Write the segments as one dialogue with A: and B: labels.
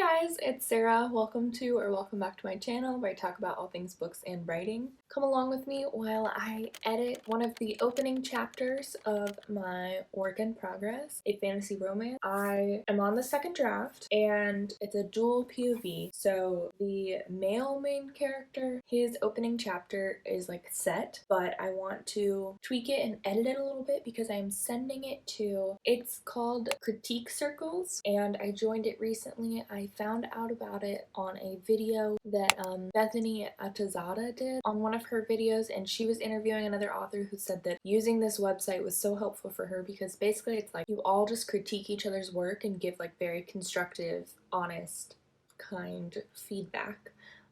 A: guys, it's Sarah. Welcome back to my channel where I talk about all things books and writing. Come along with me while I edit one of the opening chapters of my work in progress, a fantasy romance. I am on the second draft and it's a dual POV. So the male main character, his opening chapter is like set, but I want to tweak it and edit it a little bit because I'm sending it to, it's called Critique Circles, and I joined it recently. I found out about it on a video that Bethany Atazada did on one of her videos, and she was interviewing another author who said that using this website was so helpful for her because basically it's like you all just critique each other's work and give like very constructive, honest, kind feedback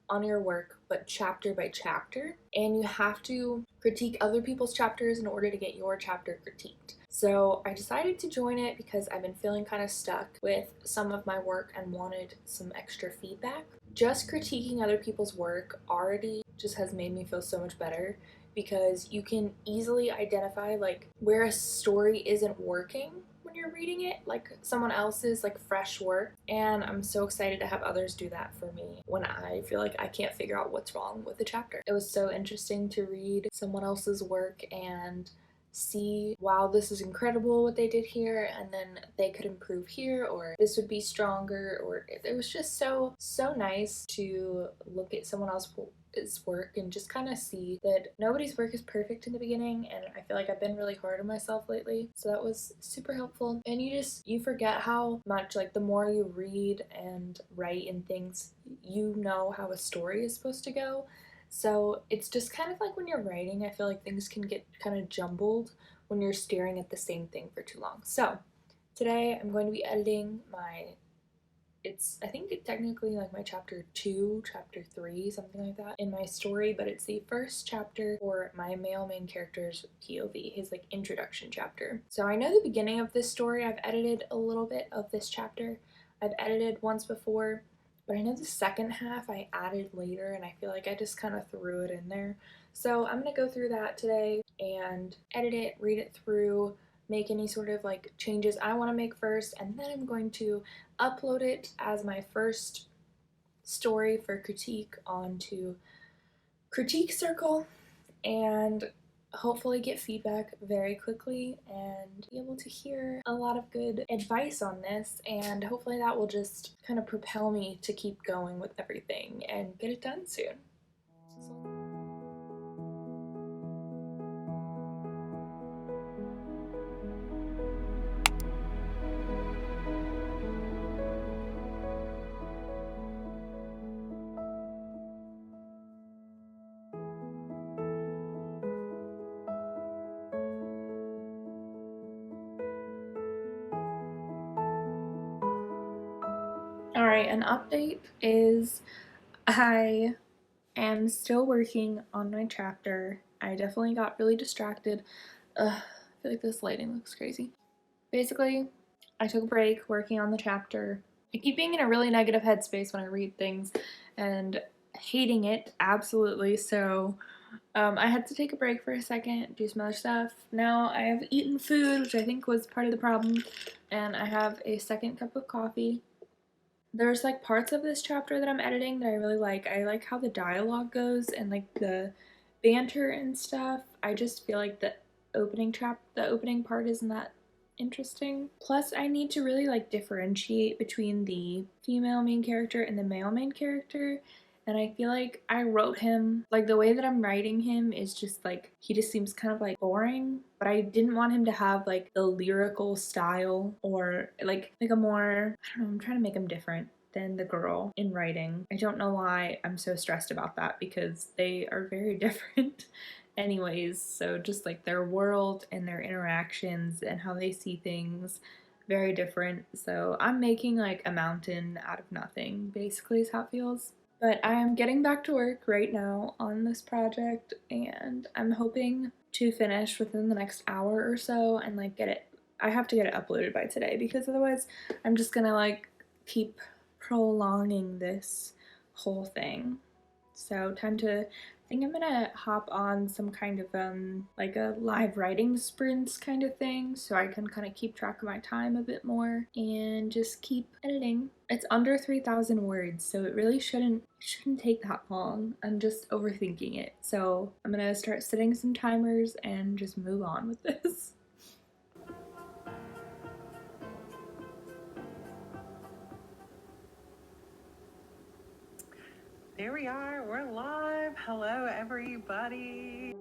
A: on your work, but chapter by chapter, and you have to critique other people's chapters in order to get your chapter critiqued. So I decided to join it because I've been feeling kind of stuck with some of my work and wanted some extra feedback. Just critiquing other people's work already just has made me feel so much better because you can easily identify like where a story isn't working when you're reading it, like someone else's like fresh work, and I'm so excited to have others do that for me when I feel like I can't figure out what's wrong with the chapter. It was so interesting to read someone else's work and see, wow, this is incredible what they did here, and then they could improve here, or this would be stronger, or it was just so nice to look at someone else's work and just kind of see that nobody's work is perfect in the beginning, and I feel like I've been really hard on myself lately, so that was super helpful. And you forget how much, like, the more you read and write and things, you know how a story is supposed to go. So it's just kind of like when you're writing, I feel like things can get kind of jumbled when you're staring at the same thing for too long. So today I'm going to be editing I think it's technically like my chapter 2, chapter 3, something like that in my story, but it's the first chapter for my male main character's POV, his like introduction chapter. So I know the beginning of this story, I've edited a little bit of this chapter. I've edited once before, but I know the second half I added later, and I feel like I just kind of threw it in there. So I'm going to go through that today and edit it, read it through, make any sort of like changes I want to make first, and then I'm going to upload it as my first story for critique onto Critique Circle and hopefully get feedback very quickly and be able to hear a lot of good advice on this, and hopefully that will just kind of propel me to keep going with everything and get it done soon. Alright, an update is I am still working on my chapter. I definitely got really distracted. I feel like this lighting looks crazy. Basically, I took a break working on the chapter. I keep being in a really negative headspace when I read things and hating it, absolutely, so I had to take a break for a second, do some other stuff. Now I have eaten food, which I think was part of the problem, and I have a second cup of coffee. There's like parts of this chapter that I'm editing that I really like. I like how the dialogue goes and like the banter and stuff. I just feel like the opening part isn't that interesting. Plus I need to really like differentiate between the female main character and the male main character, and I feel like I wrote him, like the way that I'm writing him is just like, he just seems kind of like boring, but I didn't want him to have like the lyrical style or like a more, I don't know, I'm trying to make him different than the girl in writing. I don't know why I'm so stressed about that because they are very different anyways, so just like their world and their interactions and how they see things, very different. So I'm making like a mountain out of nothing, basically, is how it feels. But I am getting back to work right now on this project, and I'm hoping to finish within the next hour or so and like get it, I have to get it uploaded by today because otherwise I'm just gonna like keep prolonging this whole thing. So time to, I think I'm gonna hop on some kind of like a live writing sprints kind of thing so I can kind of keep track of my time a bit more and just keep editing. It's under 3,000 words, so it really shouldn't take that long. I'm just overthinking it. So I'm gonna start setting some timers and just move on with this.
B: There we are, we're live. Hello, everybody.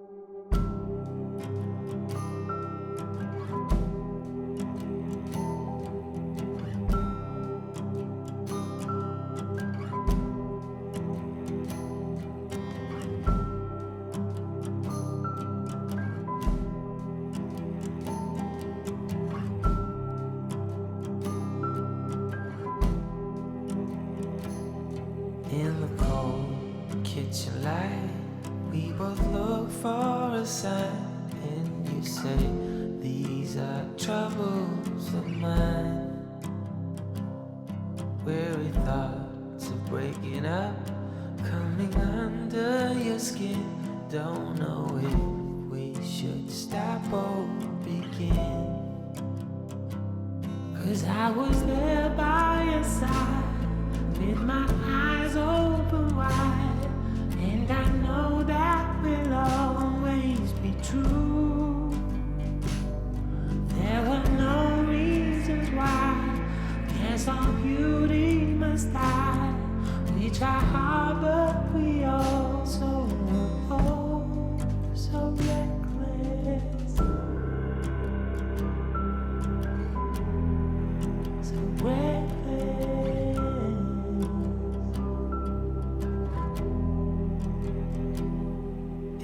C: In the cold kitchen light, we both look for a sign, and you say, these are troubles of mine. Weary thoughts of breaking up, coming under your skin. Don't know if we should stop or begin. 'Cause I was there by your side, with my eyes open wide, and I know that will always be true. There were no reasons why. Guess all beauty must die. We try hard, but we also so reckless, so reckless.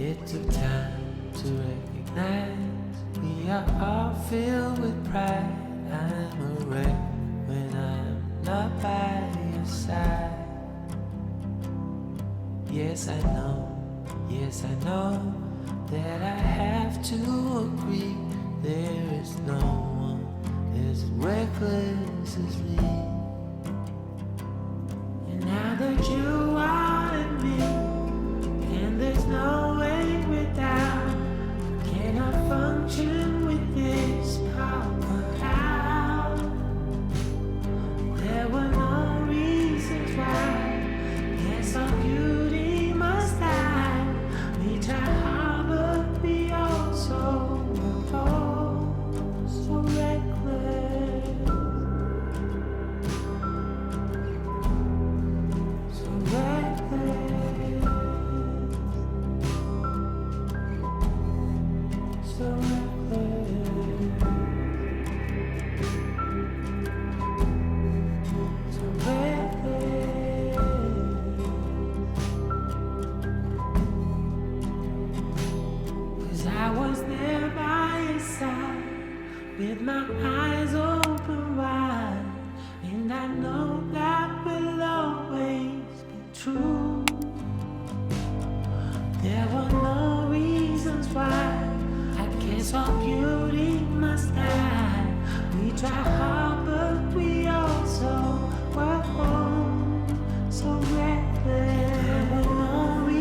C: It took time to recognize we are all filled with pride. I'm a wreck when I'm not by your side. Yes, I know that I have to agree. There is no one as reckless as me. And now that you are in me, and there's no way without, cannot function with this power out. There were no reasons why. Guess our beauty must die. We try hard, but we also so reckless, so reckless, so reckless, so reckless. 'Cause I was there by your side, with my eyes open wide, and I know that will always be true.